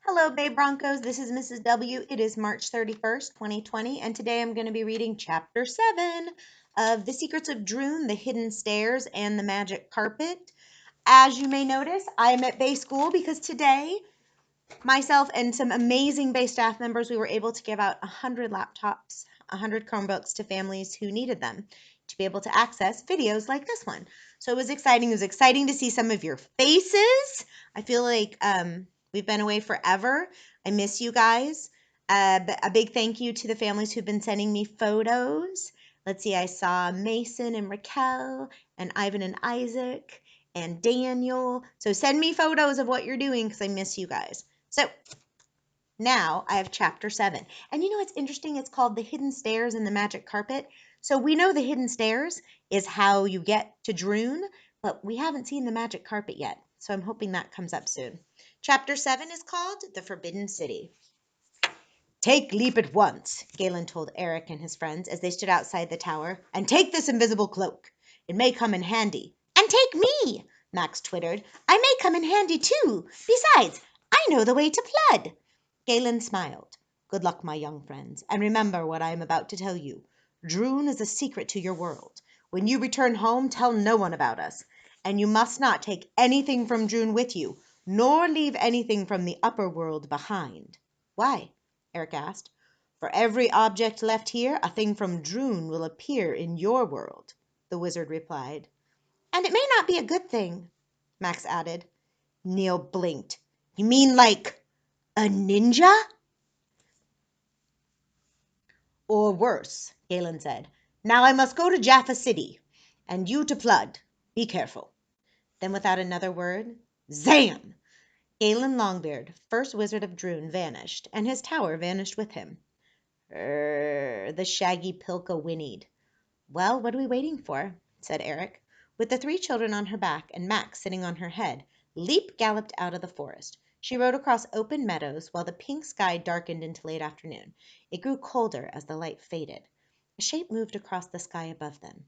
Hello, Bay Broncos. This is Mrs. W. It is March 31st, 2020, and today I'm going to be reading Chapter 7 of The Secrets of Droon, The Hidden Stairs, and the Magic Carpet. As you may notice, I'm at Bay School because today, myself and some amazing Bay staff members, we were able to give out 100 laptops, 100 Chromebooks to families who needed them to be able to access videos like this one. So it was exciting. It was exciting to see some of your faces. I feel like we've been away forever. I miss you guys. A big thank you to the families who've been sending me photos. Let's see, I saw Mason and Raquel and Ivan and Isaac and Daniel. So send me photos of what you're doing because I miss you guys. So now I have chapter 7. And you know what's interesting? It's called The Hidden Stairs and the Magic Carpet. So we know the hidden stairs is how you get to Droon, but we haven't seen the magic carpet yet. So I'm hoping that comes up soon. Chapter 7 is called The Forbidden City. Take leap at once, Galen told Eric and his friends as they stood outside the tower, and take this invisible cloak. It may come in handy. And take me, Max twittered. I may come in handy too. Besides, I know the way to Flood. Galen smiled. Good luck, my young friends, and remember what I am about to tell you. Droon is a secret to your world. When you return home, tell no one about us. And you must not take anything from Droon with you, nor leave anything from the upper world behind. Why? Eric asked. For every object left here, a thing from Droon will appear in your world, the wizard replied. And it may not be a good thing, Max added. Neil blinked. You mean like a ninja? Or worse, Galen said. Now I must go to Jaffa City, and you to Flood. Be careful. Then without another word, Zam! Galen Longbeard, first wizard of Droon, vanished, and his tower vanished with him. The shaggy Pilka whinnied. Well, what are we waiting for? Said Eric. With the 3 children on her back and Max sitting on her head, Leap galloped out of the forest. She rode across open meadows while the pink sky darkened into late afternoon. It grew colder as the light faded. A shape moved across the sky above them.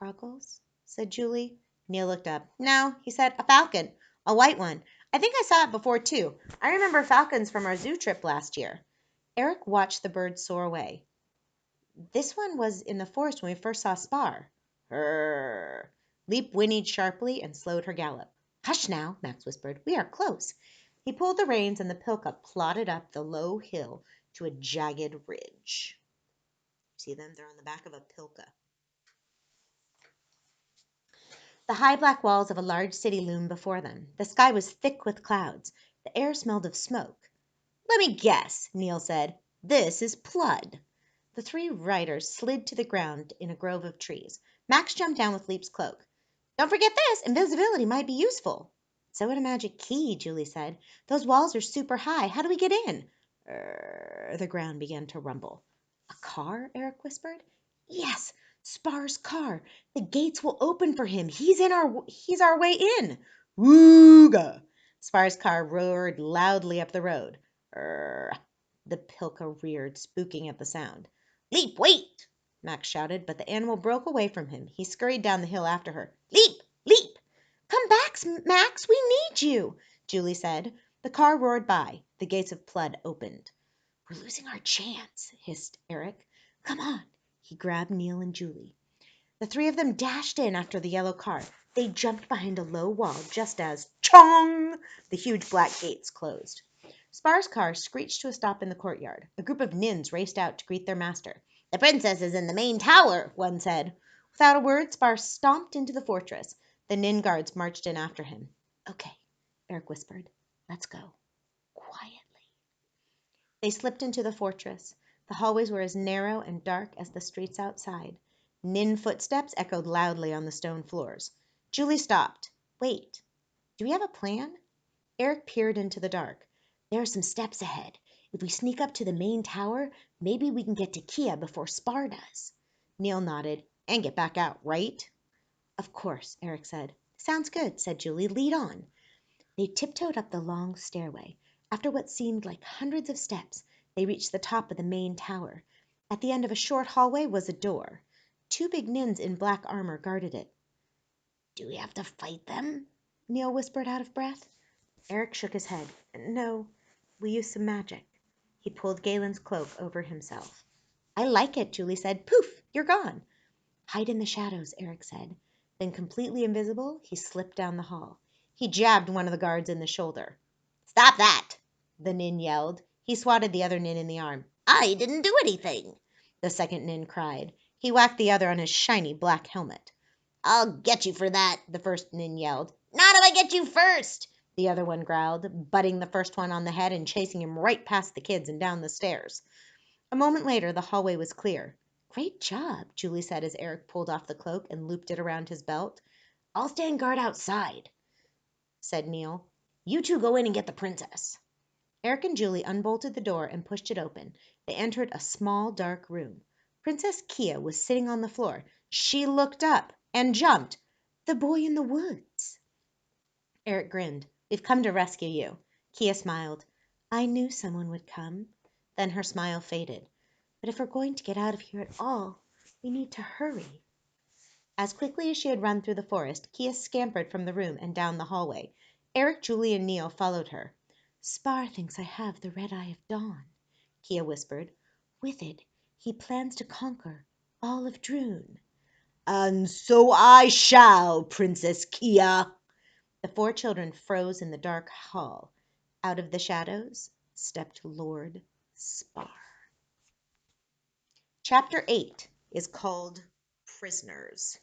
Groggles? Said Julie. Neil looked up. No, he said, a falcon. A white one. I think I saw it before, too. I remember falcons from our zoo trip last year. Eric watched the bird soar away. This one was in the forest when we first saw Spar. Her. Leap whinnied sharply and slowed her gallop. Hush now, Max whispered. We are close. He pulled the reins and the Pilka plodded up the low hill to a jagged ridge. See them? They're on the back of a Pilka. The high black walls of a large city loomed before them. The sky was thick with clouds. The air smelled of smoke. Let me guess, Neil said. This is Flood. The 3 riders slid to the ground in a grove of trees. Max jumped down with Leap's cloak. Don't forget this. Invisibility might be useful. So would a magic key, Julie said. Those walls are super high. How do we get in? The ground began to rumble. A car? Eric whispered. Yes, Spar's car. The gates will open for him. He's our way in. Wooga! Spar's car roared loudly up the road. The Pilka reared, spooking at the sound. Leap, wait! Max shouted, but the animal broke away from him. He scurried down the hill after her. Leap! Leap! Come back, Max, we need you, Julie said. The car roared by. The gates of Flood opened. We're losing our chance, hissed Eric. Come on. He grabbed Neil and Julie. The 3 of them dashed in after the yellow car. They jumped behind a low wall just as, chong, the huge black gates closed. Spar's car screeched to a stop in the courtyard. A group of nins raced out to greet their master. The princess is in the main tower, one said. Without a word, Spar stomped into the fortress. The nin guards marched in after him. Okay, Eric whispered. Let's go. Quietly. They slipped into the fortress. The hallways were as narrow and dark as the streets outside. Nin footsteps echoed loudly on the stone floors. Julie stopped. Wait, do we have a plan? Eric peered into the dark. There are some steps ahead. If we sneak up to the main tower, maybe we can get to Kia before Spar does. Neil nodded. And get back out, right? Of course, Eric said. Sounds good, said Julie. Lead on. They tiptoed up the long stairway. After what seemed like hundreds of steps, they reached the top of the main tower. At the end of a short hallway was a door. 2 big nins in black armor guarded it. Do we have to fight them? Neil whispered out of breath. Eric shook his head. No, We'll use some magic." He pulled Galen's cloak over himself. "I like it," Julie said. "Poof! You're gone." "Hide in the shadows," Eric said. Then, completely invisible, he slipped down the hall. He jabbed one of the guards in the shoulder. "Stop that!" the nin yelled. He swatted the other nin in the arm. "I didn't do anything!" the second nin cried. He whacked the other on his shiny black helmet. "I'll get you for that!" the first nin yelled. "Not if I get you first!" the other one growled, butting the first one on the head and chasing him right past the kids and down the stairs. A moment later, the hallway was clear. "Great job," Julie said as Eric pulled off the cloak and looped it around his belt. "I'll stand guard outside," said Neil. "You two go in and get the princess." Eric and Julie unbolted the door and pushed it open. They entered a small, dark room. Princess Kia was sitting on the floor. She looked up and jumped. "The boy in the woods!" Eric grinned. "We've come to rescue you." Kia smiled. "I knew someone would come." Then her smile faded. "But if we're going to get out of here at all, we need to hurry." As quickly as she had run through the forest, Kia scampered from the room and down the hallway. Eric, Julie, and Neil followed her. "Spar thinks I have the red eye of dawn," Kia whispered. "With it, he plans to conquer all of Droon." "And so I shall, Princess Kia." The four children froze in the dark hall. Out of the shadows stepped Lord Spar. Chapter 8 is called Prisoners.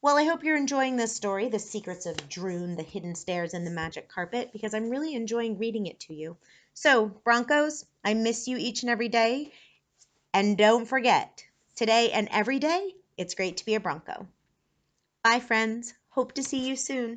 Well, I hope you're enjoying this story, The Secrets of Droon, the Hidden Stairs, and the Magic Carpet, because I'm really enjoying reading it to you. So, Broncos, I miss you each and every day. And don't forget, today and every day, it's great to be a Bronco. Bye, friends. Hope to see you soon.